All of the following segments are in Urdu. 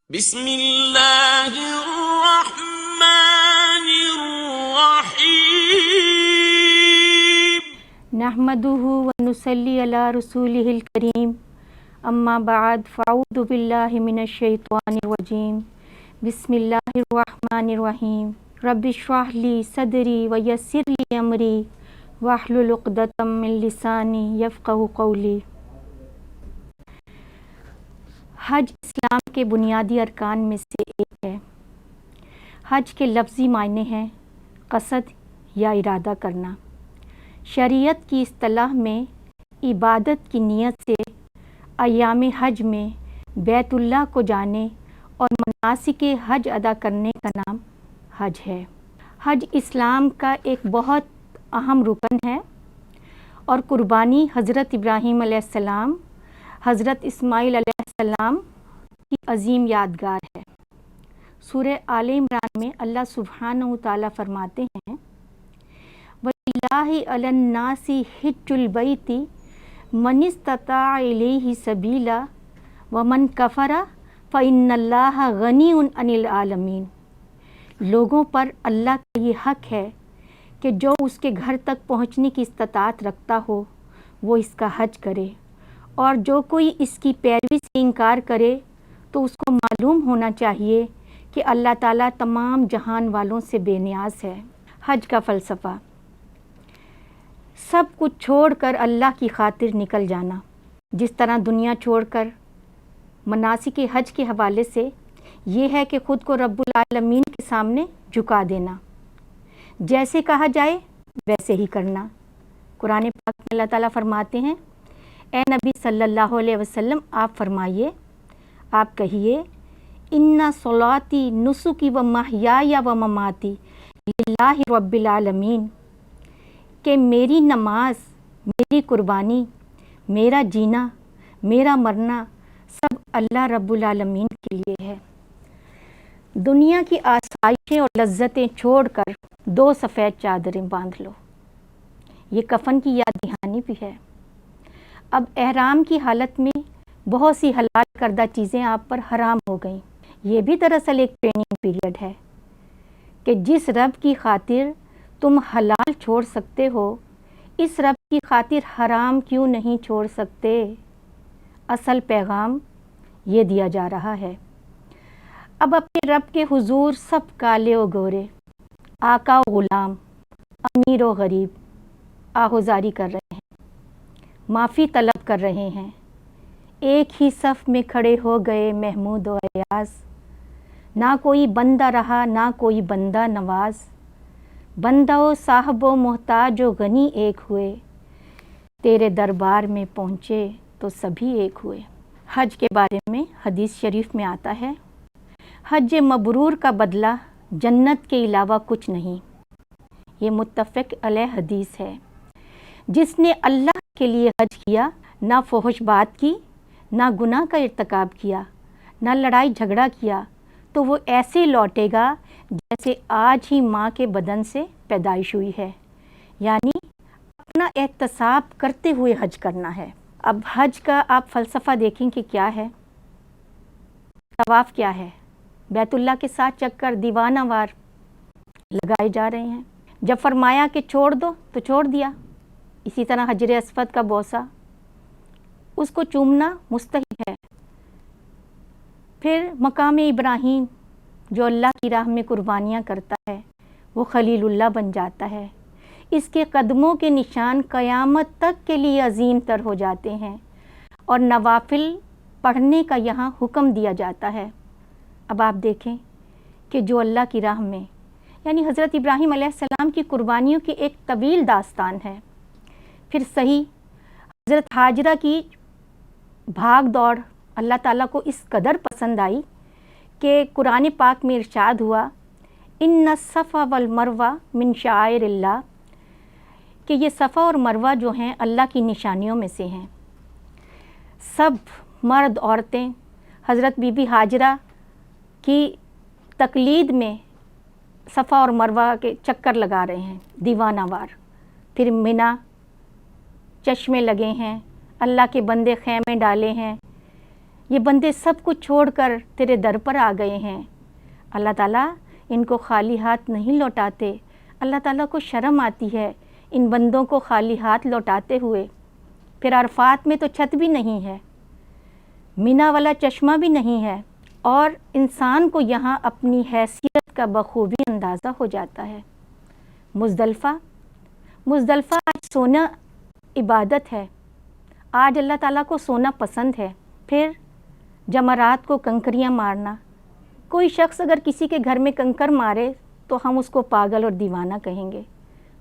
بسم اللہ الرحمن الرحیم نحمده ونصلی علی رسولہ الکریم اما بعد فاعوذ باللہ من الشیطان الرجیم بسم اللہ الرحمن الرحیم رب اشرح لی صدری ویسر لی امری واحلل عقدۃ من لسانی یفقہوا قولی۔ حج اسلام کے بنیادی ارکان میں سے ایک ہے۔ حج کے لفظی معنی ہیں قصد یا ارادہ کرنا۔ شریعت کی اصطلاح میں عبادت کی نیت سے ایام حج میں بیت اللہ کو جانے اور مناسک حج ادا کرنے کا نام حج ہے۔ حج اسلام کا ایک بہت اہم رکن ہے اور قربانی حضرت ابراہیم علیہ السلام، حضرت اسماعیل علیہ السلام کی عظیم یادگار ہے۔ سورہ آل عمران میں اللہ سبحانہ وتعالیٰ فرماتے ہیں وَلِلَّهِ عَلَى النَّاسِ حِجُّ الْبَيْتِ مَنِ اسْتَطَاعَ إِلَيْهِ سَبِيلًا وَمَنْ كَفَرَ فَإِنَّ اللَّهَ غَنِيٌّ عَنِ الْعَالَمِينَ۔ لوگوں پر اللہ کا یہ حق ہے کہ جو اس کے گھر تک پہنچنے کی استطاعت رکھتا ہو وہ اس کا حج کرے، اور جو کوئی اس کی پیروی سے انکار کرے تو اس کو معلوم ہونا چاہیے کہ اللہ تعالیٰ تمام جہان والوں سے بے نیاز ہے۔ حج کا فلسفہ: سب کچھ چھوڑ کر اللہ کی خاطر نکل جانا، جس طرح دنیا چھوڑ کر مناسک حج کے حوالے سے یہ ہے کہ خود کو رب العالمین کے سامنے جھکا دینا، جیسے کہا جائے ویسے ہی کرنا۔ قرآن پاک میں اللہ تعالیٰ فرماتے ہیں اے نبی صلی اللہ علیہ وسلم آپ فرمائیے، آپ کہیے ان صلاتی نسکی و محیای و مماتی للہ رب العالمین، کہ میری نماز، میری قربانی، میرا جینا، میرا مرنا سب اللہ رب العالمین کے لیے ہے۔ دنیا کی آسائشیں اور لذتیں چھوڑ کر دو سفید چادریں باندھ لو، یہ کفن کی یاد دہانی بھی ہے۔ اب احرام کی حالت میں بہت سی حلال کردہ چیزیں آپ پر حرام ہو گئیں۔ یہ بھی دراصل ایک ٹریننگ پیریڈ ہے کہ جس رب کی خاطر تم حلال چھوڑ سکتے ہو، اس رب کی خاطر حرام کیوں نہیں چھوڑ سکتے؟ اصل پیغام یہ دیا جا رہا ہے۔ اب اپنے رب کے حضور سب کالے و گورے، آقا و غلام، امیر و غریب آہوزاری کر رہے ہیں، معافی طلب کر رہے ہیں۔ ایک ہی صف میں کھڑے ہو گئے محمود و ایاز، نہ کوئی بندہ رہا نہ کوئی بندہ نواز، بندہ و صاحب و محتاج و غنی ایک ہوئے، تیرے دربار میں پہنچے تو سبھی ایک ہوئے۔ حج کے بارے میں حدیث شریف میں آتا ہے حج مبرور کا بدلہ جنت کے علاوہ کچھ نہیں۔ یہ متفق علیہ حدیث ہے۔ جس نے اللہ کے لیے حج کیا، نہ فحش بات کی، نہ گناہ کا ارتکاب کیا، نہ لڑائی جھگڑا کیا، تو وہ ایسے لوٹے گا جیسے آج ہی ماں کے بدن سے پیدائش ہوئی ہے، یعنی اپنا احتساب کرتے ہوئے حج کرنا ہے۔ اب حج کا آپ فلسفہ دیکھیں کہ کیا ہے۔ طواف کیا ہے؟ بیت اللہ کے ساتھ چکر دیوانہ وار لگائے جا رہے ہیں۔ جب فرمایا کہ چھوڑ دو تو چھوڑ دیا۔ اسی طرح حجر اسود کا بوسہ، اس کو چومنا مستحب ہے۔ پھر مقام ابراہیم جو اللہ کی راہ میں قربانیاں کرتا ہے وہ خلیل اللہ بن جاتا ہے۔ اس کے قدموں کے نشان قیامت تک کے لیے عظیم تر ہو جاتے ہیں، اور نوافل پڑھنے کا یہاں حکم دیا جاتا ہے۔ اب آپ دیکھیں کہ جو اللہ کی راہ میں، یعنی حضرت ابراہیم علیہ السلام کی قربانیوں کی ایک طویل داستان ہے۔ پھر صحیح حضرت ہاجرہ کی بھاگ دوڑ اللہ تعالیٰ کو اس قدر پسند آئی کہ قرآن پاک میں ارشاد ہوا ان الصفا والمروہ من شعائر اللہ، کہ یہ صفا اور مروہ جو ہیں اللہ کی نشانیوں میں سے ہیں۔ سب مرد عورتیں حضرت بی بی ہاجرہ کی تقلید میں صفا اور مروہ کے چکر لگا رہے ہیں دیوانہ وار۔ پھر منا چشمے لگے ہیں، اللہ کے بندے خیمے ڈالے ہیں، یہ بندے سب کچھ چھوڑ کر تیرے در پر آ گئے ہیں، اللہ تعالیٰ ان کو خالی ہاتھ نہیں لوٹاتے۔ اللہ تعالیٰ کو شرم آتی ہے ان بندوں کو خالی ہاتھ لوٹاتے ہوئے۔ پھر عرفات میں تو چھت بھی نہیں ہے، مینا والا چشمہ بھی نہیں ہے، اور انسان کو یہاں اپنی حیثیت کا بخوبی اندازہ ہو جاتا ہے۔ مزدلفہ آج سونا عبادت ہے، آج اللہ تعالیٰ کو سونا پسند ہے۔ پھر جمرات کو کنکریاں مارنا، کوئی شخص اگر کسی کے گھر میں کنکر مارے تو ہم اس کو پاگل اور دیوانہ کہیں گے،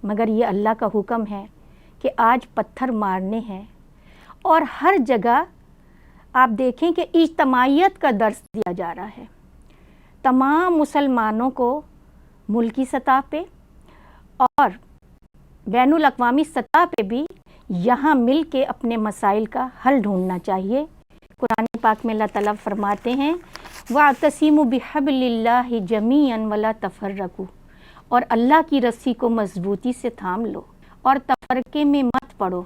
مگر یہ اللہ کا حکم ہے کہ آج پتھر مارنے ہیں۔ اور ہر جگہ آپ دیکھیں کہ اجتماعیت کا درس دیا جا رہا ہے، تمام مسلمانوں کو ملکی سطح پہ اور بین الاقوامی سطح پہ بھی یہاں مل کے اپنے مسائل کا حل ڈھونڈنا چاہیے۔ قرآن پاک میں اللہ تعالیٰ فرماتے ہیں وَاعْتَصِمُوا بِحَبْلِ اللَّهِ جَمِيعًا وَلَا تَفَرَّقُوا، اور اللہ کی رسی کو مضبوطی سے تھام لو اور تفرقے میں مت پڑو۔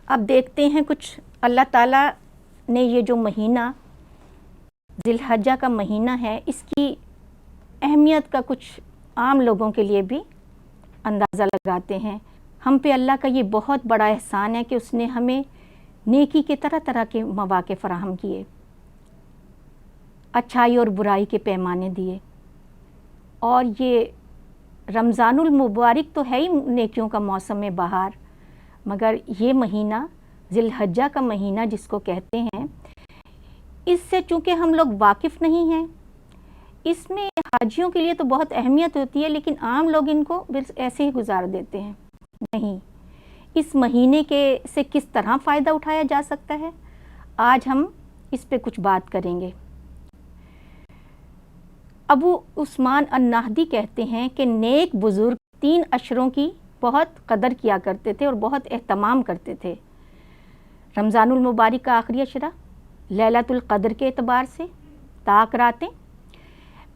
اب دیکھتے ہیں کچھ اللہ تعالیٰ نے یہ جو مہینہ ذی الحجہ کا مہینہ ہے، اس کی اہمیت کا کچھ عام لوگوں کے لیے بھی اندازہ لگاتے ہیں۔ ہم پہ اللہ کا یہ بہت بڑا احسان ہے کہ اس نے ہمیں نیکی کے طرح طرح کے مواقع فراہم کیے، اچھائی اور برائی کے پیمانے دیے، اور یہ رمضان المبارک تو ہے ہی نیکیوں کا موسم بہار، مگر یہ مہینہ ذی الحجہ کا مہینہ جس کو کہتے ہیں، اس سے چونکہ ہم لوگ واقف نہیں ہیں، اس میں حاجیوں کے لیے تو بہت اہمیت ہوتی ہے، لیکن عام لوگ ان کو بس ایسے ہی گزار دیتے ہیں۔ نہیں، اس مہینے کے سے کس طرح فائدہ اٹھایا جا سکتا ہے، آج ہم اس پہ کچھ بات کریں گے۔ ابو عثمان النہدی کہتے ہیں کہ نیک بزرگ 3 عشروں کی بہت قدر کیا کرتے تھے اور بہت اہتمام کرتے تھے۔ رمضان المبارک کا آخری عشرہ، لیلۃ القدر کے اعتبار سے طاق راتیں،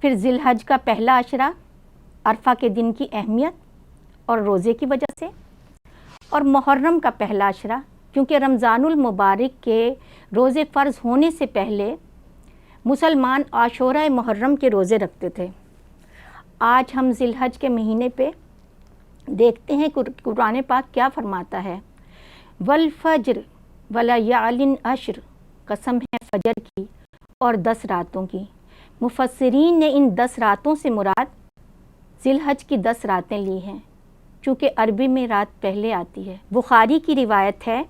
پھر ذی الحج کا پہلا عشرہ عرفہ کے دن کی اہمیت اور روزے کی وجہ سے، اور محرم کا پہلا عشرہ کیونکہ رمضان المبارک کے روزے فرض ہونے سے پہلے مسلمان عاشورہ محرم کے روزے رکھتے تھے۔ آج ہم ذی الحج کے مہینے پہ دیکھتے ہیں قرآن پاک کیا فرماتا ہے، والفجر ولیال عشر، قسم ہے فجر کی اور 10 راتوں کی۔ مفسرین نے ان 10 راتوں سے مراد ذی الحج کی 10 راتیں لی ہیں، چونکہ عربی میں رات پہلے آتی ہے۔ بخاری کی روایت ہے،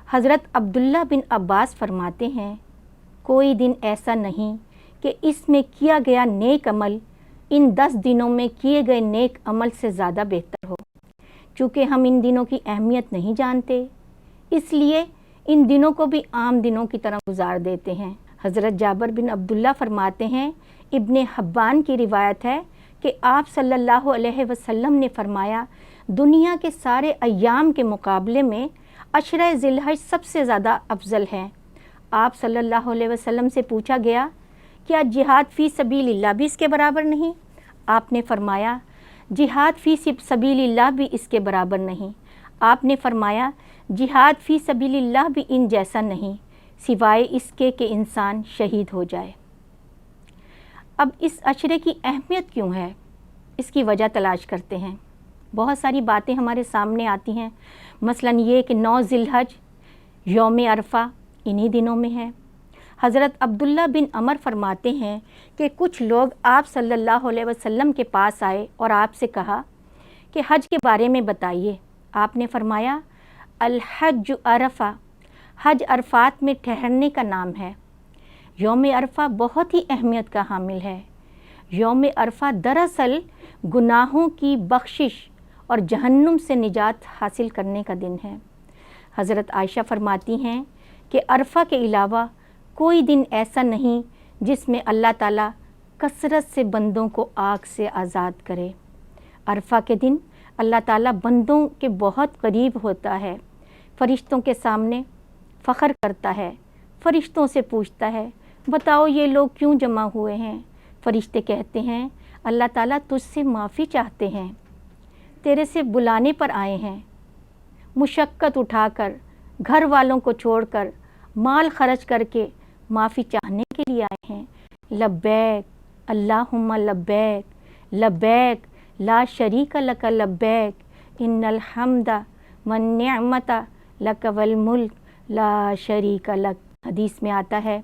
حضرت عبداللہ بن عباس فرماتے ہیں، کوئی دن ایسا نہیں کہ اس میں کیا گیا نیک عمل ان 10 دنوں میں کیے گئے نیک عمل سے زیادہ بہتر ہو۔ چونکہ ہم ان دنوں کی اہمیت نہیں جانتے، اس لیے ان دنوں کو بھی عام دنوں کی طرح گزار دیتے ہیں۔ حضرت جابر بن عبداللہ فرماتے ہیں، ابن حبان کی روایت ہے کہ آپ صلی اللہ علیہ وسلم نے فرمایا، دنیا کے سارے ایام کے مقابلے میں عشرہ ذی الحج سب سے زیادہ افضل ہے۔ آپ صلی اللہ علیہ وسلم سے پوچھا گیا، کیا جہاد فی سبیل اللہ بھی اس کے برابر نہیں؟ آپ نے فرمایا، جہاد فی سبیل اللہ بھی اس کے برابر نہیں۔ آپ نے فرمایا، جہاد فی سبیل اللہ بھی ان جیسا نہیں، سوائے اس کے کہ انسان شہید ہو جائے۔ اب اس عشرے کی اہمیت کیوں ہے، اس کی وجہ تلاش کرتے ہیں۔ بہت ساری باتیں ہمارے سامنے آتی ہیں، مثلاً یہ کہ 9 ذی الحج یوم عرفہ انہی دنوں میں ہے۔ حضرت عبداللہ بن عمر فرماتے ہیں کہ کچھ لوگ آپ صلی اللہ علیہ وسلم کے پاس آئے اور آپ سے کہا کہ حج کے بارے میں بتائیے۔ آپ نے فرمایا، الحج عرفہ، حج عرفات میں ٹھہرنے کا نام ہے۔ یوم عرفہ بہت ہی اہمیت کا حامل ہے۔ یوم عرفہ دراصل گناہوں کی بخشش اور جہنم سے نجات حاصل کرنے کا دن ہے۔ حضرت عائشہ فرماتی ہیں کہ عرفہ کے علاوہ کوئی دن ایسا نہیں جس میں اللہ تعالیٰ کثرت سے بندوں کو آگ سے آزاد کرے۔ عرفہ کے دن اللہ تعالیٰ بندوں کے بہت قریب ہوتا ہے، فرشتوں کے سامنے فخر کرتا ہے، فرشتوں سے پوچھتا ہے، بتاؤ یہ لوگ کیوں جمع ہوئے ہیں؟ فرشتے کہتے ہیں، اللہ تعالیٰ تجھ سے معافی چاہتے ہیں، تیرے سے بلانے پر آئے ہیں، مشقت اٹھا کر، گھر والوں کو چھوڑ کر مال خرچ کر کے معافی چاہنے کے لیے آئے ہیں۔ لبیک اللہم لبیک لبیک لا شریک لک لبیک ان الحمد والنعمت لک والملک لا شریک لک۔ حدیث میں آتا ہے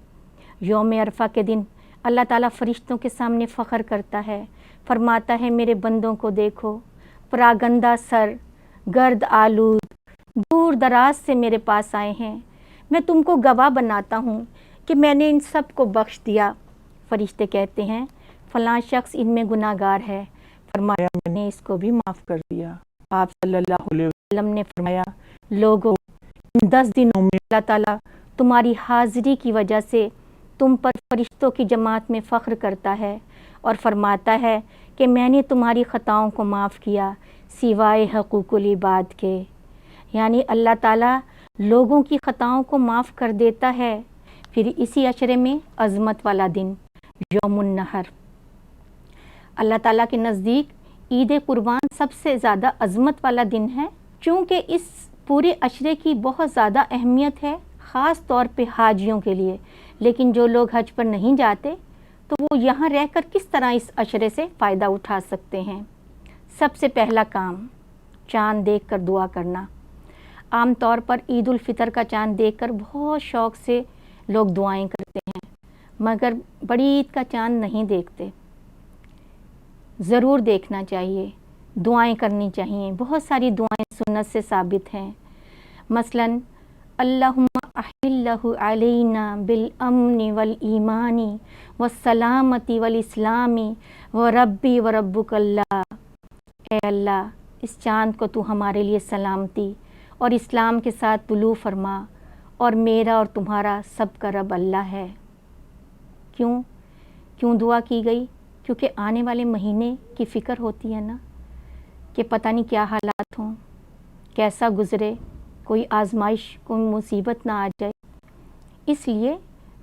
یوم عرفہ کے دن اللہ تعالیٰ فرشتوں کے سامنے فخر کرتا ہے، فرماتا ہے میرے بندوں کو دیکھو، پراگندہ سر، گرد آلود، دور دراز سے میرے پاس آئے ہیں، میں تم کو گواہ بناتا ہوں کہ میں نے ان سب کو بخش دیا۔ فرشتے کہتے ہیں فلاں شخص ان میں گناہ گار ہے، فرمایا میں نے اس کو بھی معاف کر دیا۔ آپ صلی اللہ علیہ وسلم نے فرمایا لوگوں ان 10 دنوں میں اللہ تعالیٰ تمہاری حاضری کی وجہ سے تم پر فرشتوں کی جماعت میں فخر کرتا ہے اور فرماتا ہے کہ میں نے تمہاری خطاؤں کو معاف کیا سوائے حقوق العباد کے، یعنی اللہ تعالیٰ لوگوں کی خطاؤں کو معاف کر دیتا ہے۔ پھر اسی عشرے میں عظمت والا دن یوم النحر، اللہ تعالیٰ کے نزدیک عید قربان سب سے زیادہ عظمت والا دن ہے، چونکہ اس پورے عشرے کی بہت زیادہ اہمیت ہے، خاص طور پہ حاجیوں کے لیے۔ لیکن جو لوگ حج پر نہیں جاتے تو وہ یہاں رہ کر کس طرح اس عشرے سے فائدہ اٹھا سکتے ہیں؟ سب سے پہلا کام چاند دیکھ کر دعا کرنا۔ عام طور پر عید الفطر کا چاند دیکھ کر بہت شوق سے لوگ دعائیں کرتے ہیں، مگر بڑی عید کا چاند نہیں دیکھتے۔ ضرور دیکھنا چاہیے، دعائیں کرنی چاہیے، بہت ساری دعائیں سنت سے ثابت ہیں، مثلاً اللہم احلہ علینا بالامن والایمان والسلامت والاسلام وربی وربک اللہ۔ اے اللہ اس چاند کو تو ہمارے لیے سلامتی اور اسلام کے ساتھ طلوع فرما، اور میرا اور تمہارا سب کا رب اللہ ہے۔ کیوں دعا کی گئی؟ کیونکہ آنے والے مہینے کی فکر ہوتی ہے نا، کہ پتہ نہیں کیا حالات ہوں، کیسا گزرے، کوئی آزمائش، کوئی مصیبت نہ آ جائے۔ اس لیے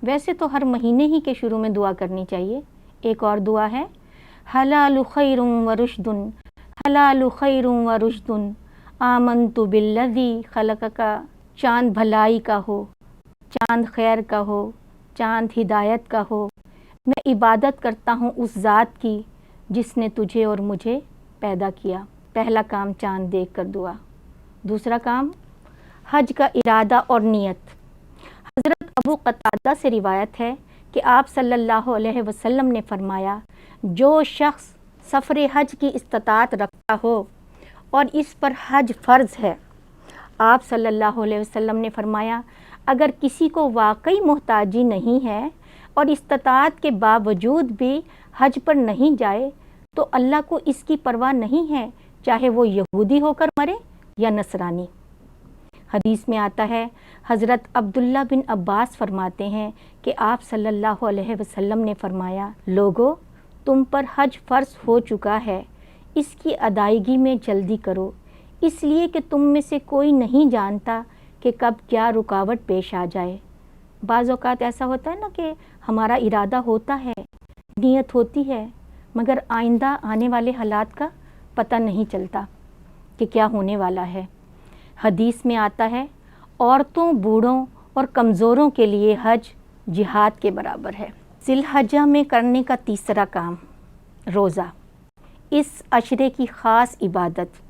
ویسے تو ہر مہینے ہی کے شروع میں دعا کرنی چاہیے۔ ایک اور دعا ہے حلال خیر و رشد، حلال خیر و رشد آمنت بالذی خلقک۔ چاند بھلائی کا ہو، چاند خیر کا ہو، چاند ہدایت کا ہو، میں عبادت کرتا ہوں اس ذات کی جس نے تجھے اور مجھے پیدا کیا۔ پہلا کام چاند دیکھ کر دعا۔ دوسرا کام حج کا ارادہ اور نیت۔ حضرت ابو قتادہ سے روایت ہے کہ آپ صلی اللہ علیہ وسلم نے فرمایا جو شخص سفر حج کی استطاعت رکھتا ہو اور اس پر حج فرض ہے، آپ صلی اللہ علیہ وسلم نے فرمایا اگر کسی کو واقعی محتاجی نہیں ہے اور استطاعت کے باوجود بھی حج پر نہیں جائے تو اللہ کو اس کی پرواہ نہیں ہے، چاہے وہ یہودی ہو کر مرے یا نصرانی۔ حدیث میں آتا ہے حضرت عبداللہ بن عباس فرماتے ہیں کہ آپ صلی اللہ علیہ وسلم نے فرمایا لوگو تم پر حج فرض ہو چکا ہے، اس کی ادائیگی میں جلدی کرو، اس لیے کہ تم میں سے کوئی نہیں جانتا کہ کب کیا رکاوٹ پیش آ جائے۔ بعض اوقات ایسا ہوتا ہے نا کہ ہمارا ارادہ ہوتا ہے، نیت ہوتی ہے، مگر آئندہ آنے والے حالات کا پتہ نہیں چلتا کہ کیا ہونے والا ہے۔ حدیث میں آتا ہے عورتوں، بوڑھوں اور کمزوروں کے لیے حج جہاد کے برابر ہے۔ ذی الحجہ میں کرنے کا تیسرا کام روزہ، اس عشرے کی خاص عبادت۔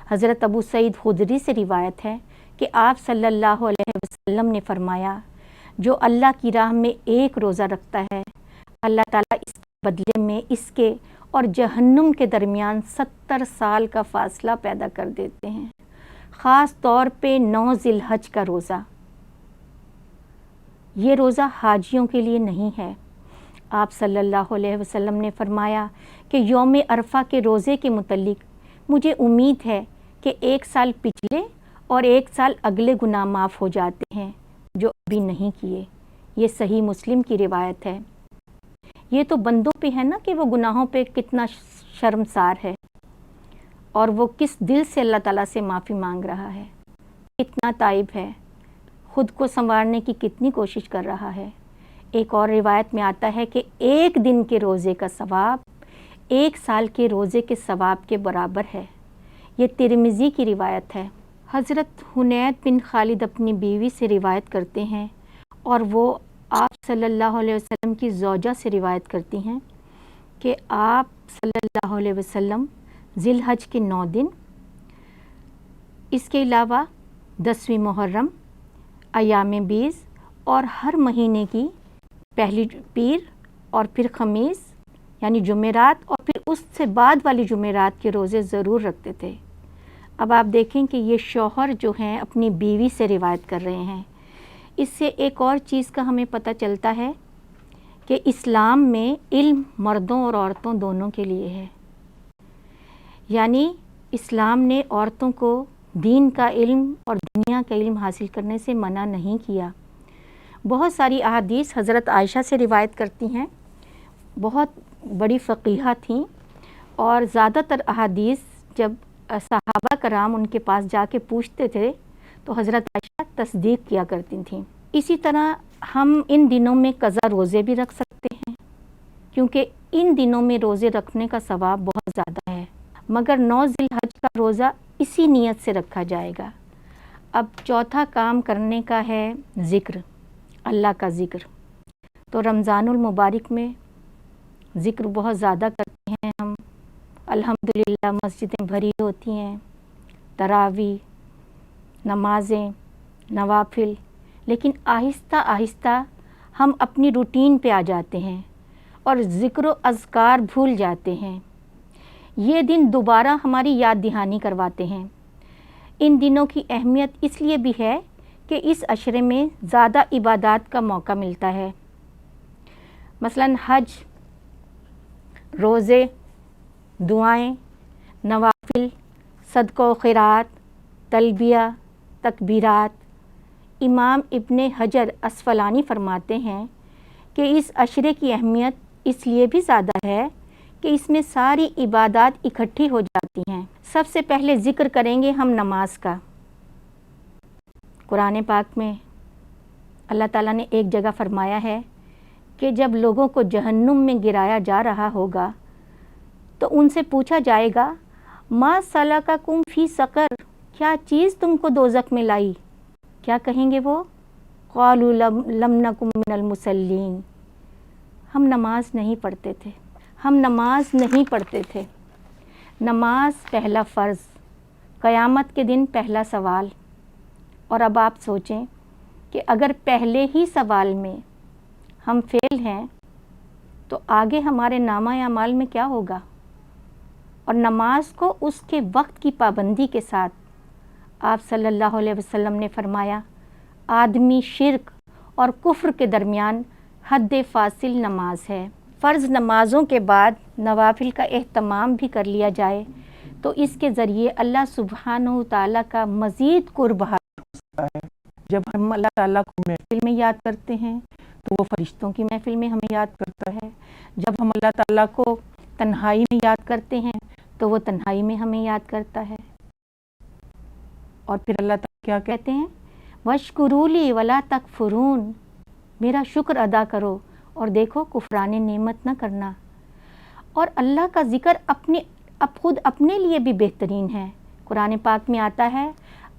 حضرت ابو سعید خدری سے روایت ہے کہ آپ صلی اللہ علیہ وسلم نے فرمایا جو اللہ کی راہ میں ایک روزہ رکھتا ہے اللہ تعالیٰ اس کے بدلے میں اس کے اور جہنم کے درمیان 70 سال کا فاصلہ پیدا کر دیتے ہیں، خاص طور پہ 9 ذی الحج کا روزہ۔ یہ روزہ حاجیوں کے لیے نہیں ہے۔ آپ صلی اللہ علیہ وسلم نے فرمایا کہ یوم عرفہ کے روزے کے متعلق مجھے امید ہے کہ 1 سال پچھلے اور 1 سال اگلے گناہ معاف ہو جاتے ہیں جو ابھی نہیں کیے۔ یہ صحیح مسلم کی روایت ہے۔ یہ تو بندوں پہ ہے نا کہ وہ گناہوں پہ کتنا شرمسار ہے اور وہ کس دل سے اللہ تعالیٰ سے معافی مانگ رہا ہے، کتنا تائب ہے، خود کو سنوارنے کی کتنی کوشش کر رہا ہے۔ ایک اور روایت میں آتا ہے کہ 1 دن کے روزے کا ثواب 1 سال کے روزے کے ثواب کے برابر ہے۔ یہ ترمذی کی روایت ہے۔ حضرت حنید بن خالد اپنی بیوی سے روایت کرتے ہیں اور وہ آپ صلی اللہ علیہ وسلم کی زوجہ سے روایت کرتی ہیں کہ آپ صلی اللہ علیہ وسلم ذی الحج کے 9 دن، اس کے علاوہ 10ویں محرم، ایام بیس اور ہر مہینے کی پہلی پیر اور پھر خمیس یعنی جمعرات اور پھر اس سے بعد والی جمعرات کے روزے ضرور رکھتے تھے۔ اب آپ دیکھیں کہ یہ شوہر جو ہیں اپنی بیوی سے روایت کر رہے ہیں۔ اس سے ایک اور چیز کا ہمیں پتہ چلتا ہے کہ اسلام میں علم مردوں اور عورتوں دونوں کے لیے ہے، یعنی اسلام نے عورتوں کو دین کا علم اور دنیا کا علم حاصل کرنے سے منع نہیں کیا۔ بہت ساری احادیث حضرت عائشہ سے روایت کرتی ہیں، بہت بڑی فقیہہ تھیں، اور زیادہ تر احادیث جب صحابہ کرام ان کے پاس جا کے پوچھتے تھے تو حضرت عائشہ تصدیق کیا کرتی تھیں۔ اسی طرح ہم ان دنوں میں قضا روزے بھی رکھ سکتے ہیں، کیونکہ ان دنوں میں روزے رکھنے کا ثواب بہت زیادہ ہے، مگر 9 ذی الحج کا روزہ اسی نیت سے رکھا جائے گا۔ اب چوتھا کام کرنے کا ہے ذکر، اللہ کا ذکر۔ تو رمضان المبارک میں ذکر بہت زیادہ کرتے ہیں ہم، الحمدللہ مسجدیں بھری ہوتی ہیں، تراویح، نمازیں، نوافل، لیکن آہستہ آہستہ ہم اپنی روٹین پہ آ جاتے ہیں اور ذکر و اذکار بھول جاتے ہیں۔ یہ دن دوبارہ ہماری یاد دہانی کرواتے ہیں۔ ان دنوں کی اہمیت اس لیے بھی ہے کہ اس عشرے میں زیادہ عبادات کا موقع ملتا ہے، مثلاً حج، روزے، دعائیں، نوافل، صدقہ و خیرات، تلبیہ، تکبیرات۔ امام ابن حجر اسفلانی فرماتے ہیں کہ اس عشرے کی اہمیت اس لیے بھی زیادہ ہے کہ اس میں ساری عبادات اکٹھی ہو جاتی ہیں۔ سب سے پہلے ذکر کریں گے ہم نماز کا۔ قرآن پاک میں اللہ تعالیٰ نے ایک جگہ فرمایا ہے کہ جب لوگوں کو جہنم میں گرایا جا رہا ہوگا تو ان سے پوچھا جائے گا ما سلککم فی سقر، کیا چیز تم کو دوزخ میں لائی؟ کیا کہیں گے وہ؟ قالوا لم نکن من المصلین، ہم نماز نہیں پڑھتے تھے، ہم نماز نہیں پڑھتے تھے۔ نماز پہلا فرض، قیامت کے دن پہلا سوال۔ اور اب آپ سوچیں کہ اگر پہلے ہی سوال میں ہم فیل ہیں تو آگے ہمارے نامہ اعمال میں کیا ہوگا؟ اور نماز کو اس کے وقت کی پابندی کے ساتھ آپ صلی اللہ علیہ وسلم نے فرمایا آدمی شرک اور کفر کے درمیان حد فاصل نماز ہے۔ فرض نمازوں کے بعد نوافل کا اہتمام بھی کر لیا جائے تو اس کے ذریعے اللہ سبحانہ تعالیٰ کا مزید قرب حاصل ہوتا ہے۔ جب ہم اللہ تعالیٰ کو محفل میں یاد کرتے ہیں تو وہ فرشتوں کی محفل میں ہمیں یاد کرتا ہے۔ جب ہم اللہ تعالیٰ کو تنہائی میں یاد کرتے ہیں تو وہ تنہائی میں ہمیں یاد کرتا ہے۔ اور پھر اللہ تعالیٰ کیا کہتے ہیں؟ وَاشْكُرُوا لِي وَلَا تَكْفُرُونَ، میرا شکر ادا کرو اور دیکھو کفران نعمت نہ کرنا۔ اور اللہ کا ذکر اب خود اپنے لیے بھی بہترین ہے۔ قرآن پاک میں آتا ہے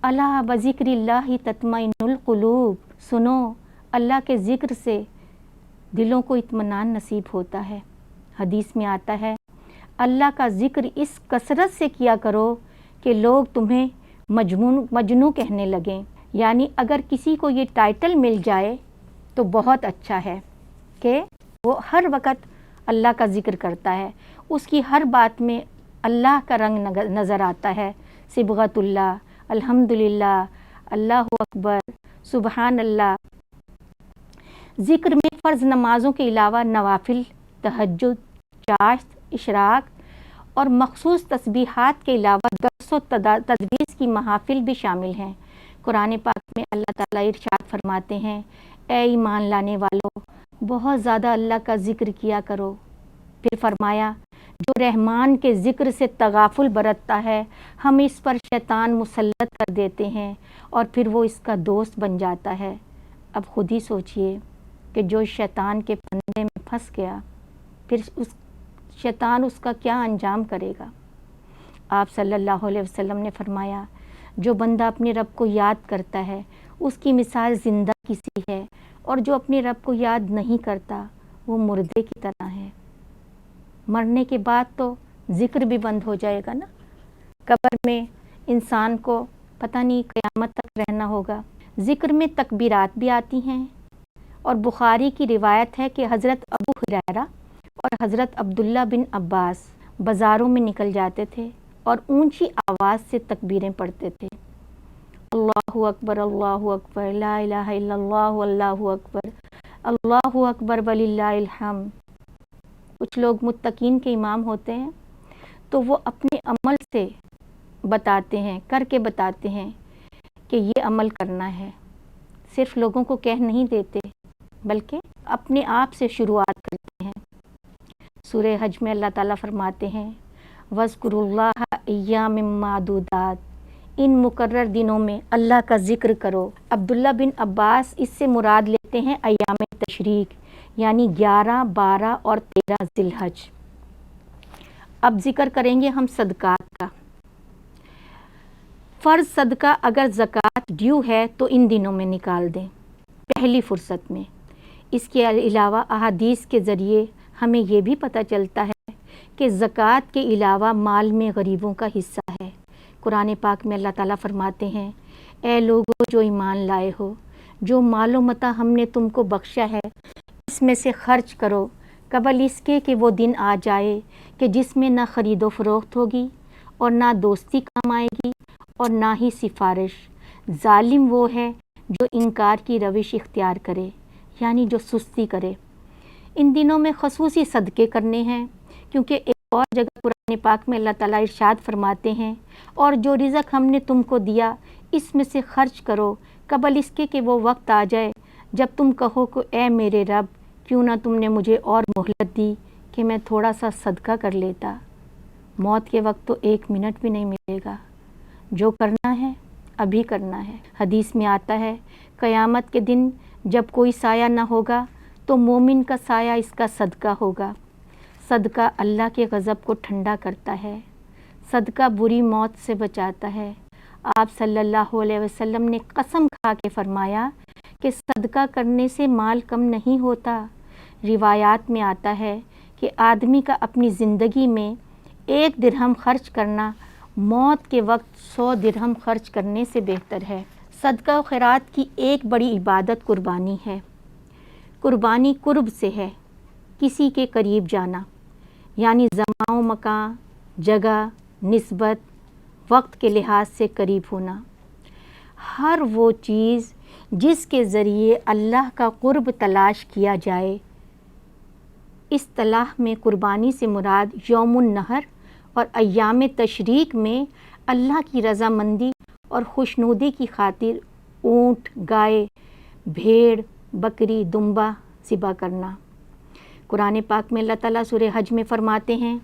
الا بذکر اللہ تطمئن القلوب، سنو اللہ کے ذکر سے دلوں کو اطمینان نصیب ہوتا ہے۔ حدیث میں آتا ہے اللہ کا ذکر اس کثرت سے کیا کرو کہ لوگ تمہیں مجنوں کہنے لگیں، یعنی اگر کسی کو یہ ٹائٹل مل جائے تو بہت اچھا ہے کہ وہ ہر وقت اللہ کا ذکر کرتا ہے، اس کی ہر بات میں اللہ کا رنگ نظر آتا ہے، صبغت اللہ، الحمدللہ، اللہ اکبر، سبحان اللہ۔ ذکر میں فرض نمازوں کے علاوہ نوافل، تہجد، چاشت، اشراق اور مخصوص تسبیحات کے علاوہ درس و تدریس کی محافل بھی شامل ہیں۔ قرآن پاک میں اللہ تعالیٰ ارشاد فرماتے ہیں اے ایمان لانے والو بہت زیادہ اللہ کا ذکر کیا کرو۔ پھر فرمایا جو رحمان کے ذکر سے تغافل برتتا ہے ہم اس پر شیطان مسلط کر دیتے ہیں اور پھر وہ اس کا دوست بن جاتا ہے۔ اب خود ہی سوچئے کہ جو شیطان کے پھندے میں پھنس گیا پھر شیطان اس کا کیا انجام کرے گا۔ آپ صلی اللہ علیہ وسلم نے فرمایا جو بندہ اپنے رب کو یاد کرتا ہے اس کی مثال زندہ کسی ہے اور جو اپنے رب کو یاد نہیں کرتا وہ مردے کی طرح ہے۔ مرنے کے بعد تو ذکر بھی بند ہو جائے گا نا، قبر میں انسان کو پتہ نہیں قیامت تک رہنا ہوگا۔ ذکر میں تکبیرات بھی آتی ہیں، اور بخاری کی روایت ہے کہ حضرت ابو ہریرہ اور حضرت عبداللہ بن عباس بازاروں میں نکل جاتے تھے اور اونچی آواز سے تکبیریں پڑھتے تھے، اللہ اکبر لا الہ الا اللہ اللہ اکبر وللہ الحمد۔ کچھ لوگ متقین کے امام ہوتے ہیں تو وہ اپنے عمل سے بتاتے ہیں، کر کے بتاتے ہیں کہ یہ عمل کرنا ہے، صرف لوگوں کو کہہ نہیں دیتے بلکہ اپنے آپ سے شروعات کرتے ہیں۔ سورہ حج میں اللہ تعالیٰ فرماتے ہیں وَاذْكُرُوا اللَّهَ أَيَّامٍ مَّعْدُودَاتٍ، ان مقرر دنوں میں اللہ کا ذکر کرو۔ عبداللہ بن عباس اس سے مراد لیتے ہیں ایام تشریق، یعنی 11، 12 اور 13 ذی الحج۔ اب ذکر کریں گے ہم صدقات کا۔ فرض صدقہ اگر زکوٰۃ ڈیو ہے تو ان دنوں میں نکال دیں، پہلی فرصت میں۔ اس کے علاوہ احادیث کے ذریعے ہمیں یہ بھی پتہ چلتا ہے کہ زکوٰۃ کے علاوہ مال میں غریبوں کا حصہ ہے۔ قرآن پاک میں اللہ تعالیٰ فرماتے ہیں اے لوگو جو ایمان لائے ہو، جو مال و متاع ہم نے تم کو بخشا ہے اس میں سے خرچ کرو، قبل اس کے کہ وہ دن آ جائے کہ جس میں نہ خرید و فروخت ہوگی اور نہ دوستی کام آئے گی اور نہ ہی سفارش۔ ظالم وہ ہے جو انکار کی روش اختیار کرے، یعنی جو سستی کرے۔ ان دنوں میں خصوصی صدقے کرنے ہیں، کیونکہ ایک اور جگہ قرآن پاک میں اللہ تعالیٰ ارشاد فرماتے ہیں اور جو رزق ہم نے تم کو دیا اس میں سے خرچ کرو، قبل اس کے کہ وہ وقت آ جائے جب تم کہو کہ اے میرے رب کیوں نہ تم نے مجھے اور مہلت دی کہ میں تھوڑا سا صدقہ کر لیتا۔ موت کے وقت تو 1 منٹ بھی نہیں ملے گا، جو کرنا ہے ابھی کرنا ہے۔ حدیث میں آتا ہے قیامت کے دن جب کوئی سایہ نہ ہوگا تو مومن کا سایہ اس کا صدقہ ہوگا۔ صدقہ اللہ کے غضب کو ٹھنڈا کرتا ہے، صدقہ بری موت سے بچاتا ہے۔ آپ صلی اللہ علیہ وسلم نے قسم کھا کے فرمایا کہ صدقہ کرنے سے مال کم نہیں ہوتا۔ روایات میں آتا ہے کہ آدمی کا اپنی زندگی میں 1 درہم خرچ کرنا موت کے وقت 100 درہم خرچ کرنے سے بہتر ہے۔ صدقہ و خیرات کی ایک بڑی عبادت قربانی ہے۔ قربانی قرب سے ہے، کسی کے قریب جانا، یعنی زمان و مکان، جگہ، نسبت، وقت کے لحاظ سے قریب ہونا۔ ہر وہ چیز جس کے ذریعے اللہ کا قرب تلاش کیا جائے۔ اصطلاح میں قربانی سے مراد یوم النحر اور ایام تشریق میں اللہ کی رضامندی اور خوشنودی کی خاطر اونٹ، گائے، بھیڑ، بکری، دمبا ذبح کرنا۔ قرآن پاک میں اللہ تعالیٰ سورہ حج میں فرماتے ہیں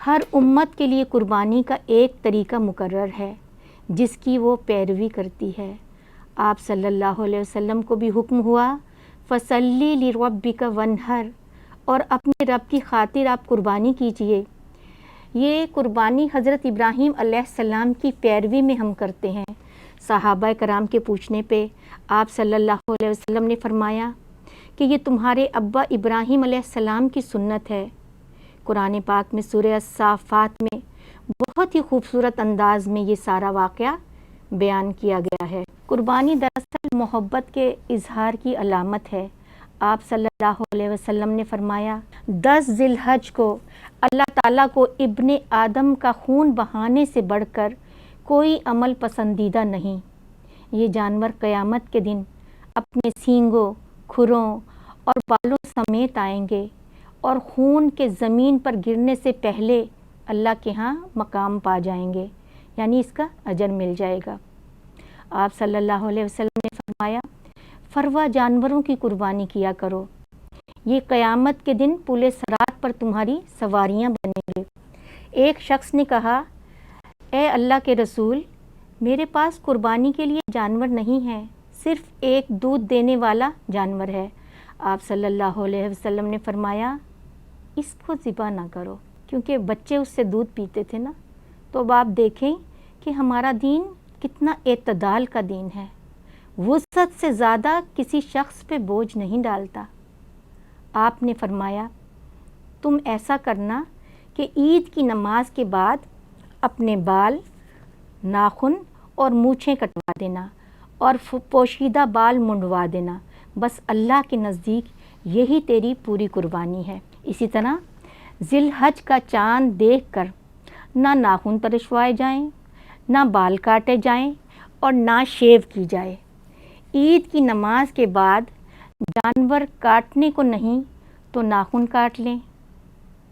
ہر امت کے لیے قربانی کا ایک طریقہ مقرر ہے جس کی وہ پیروی کرتی ہے۔ آپ صلی اللہ علیہ وسلم کو بھی حکم ہوا فَصَلِّ لِرَبِّكَ وَانْحَرْ، اور اپنے رب کی خاطر آپ قربانی کیجئے۔ یہ قربانی حضرت ابراہیم علیہ السلام کی پیروی میں ہم کرتے ہیں۔ صحابہ کرام کے پوچھنے پہ آپ صلی اللہ علیہ وسلم نے فرمایا کہ یہ تمہارے ابا ابراہیم علیہ السلام کی سنت ہے۔ قرآن پاک میں سورہ الصافات میں بہت ہی خوبصورت انداز میں یہ سارا واقعہ بیان کیا گیا ہے۔ قربانی دراصل محبت کے اظہار کی علامت ہے۔ آپ صلی اللہ علیہ وسلم نے فرمایا 10 ذی الحج کو اللہ تعالیٰ کو ابن آدم کا خون بہانے سے بڑھ کر کوئی عمل پسندیدہ نہیں۔ یہ جانور قیامت کے دن اپنے سینگوں، کھروں اور بالوں سمیت آئیں گے اور خون کے زمین پر گرنے سے پہلے اللہ کے ہاں مقام پا جائیں گے، یعنی اس کا اجر مل جائے گا۔ آپ صلی اللہ علیہ وسلم نے فرمایا فروا جانوروں کی قربانی کیا کرو، یہ قیامت کے دن پل صراط پر تمہاری سواریاں بنیں گے۔ ایک شخص نے کہا اے اللہ کے رسول، میرے پاس قربانی کے لیے جانور نہیں ہے، صرف ایک دودھ دینے والا جانور ہے۔ آپ صلی اللہ علیہ وسلم نے فرمایا اس کو ذبح نہ کرو، کیونکہ بچے اس سے دودھ پیتے تھے نا۔ تو اب آپ دیکھیں کہ ہمارا دین کتنا اعتدال کا دین ہے۔ وسعت سے زیادہ کسی شخص پہ بوجھ نہیں ڈالتا۔ آپ نے فرمایا تم ایسا کرنا کہ عید کی نماز کے بعد اپنے بال، ناخن اور مونچھیں کٹوا دینا اور پوشیدہ بال منڈوا دینا، بس اللہ کے نزدیک یہی تیری پوری قربانی ہے۔ اسی طرح ذی الحج کا چاند دیکھ کر نہ ناخن ترشوائے جائیں، نہ بال کاٹے جائیں اور نہ شیو کی جائے۔ عید کی نماز کے بعد جانور کاٹنے کو نہیں تو ناخن کاٹ لیں،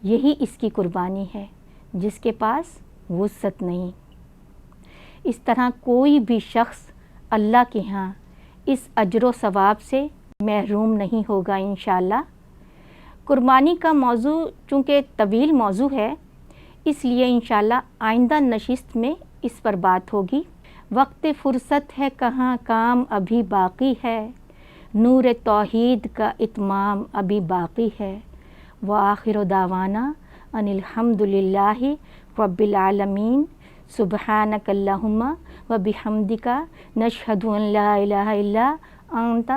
یہی اس کی قربانی ہے جس کے پاس وسعت نہیں۔ اس طرح کوئی بھی شخص اللہ کے ہاں اس اجر و ثواب سے محروم نہیں ہوگا انشاءاللہ۔ قربانی کا موضوع چونکہ طویل موضوع ہے، اس لیے انشاءاللہ آئندہ نشست میں اس پر بات ہوگی۔ وقت فرصت ہے کہاں، کام ابھی باقی ہے، نور توحید کا اتمام ابھی باقی ہے۔ وآخر دعوانا ان الحمد للہ رب العالمین، سبحانک اللہم وبحمدک، نشہد ان لا الہ الا انت،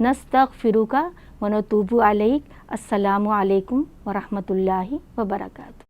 نستغفرک ونتوب الیک۔ السلام علیکم ورحمۃ اللہ وبرکاتہ۔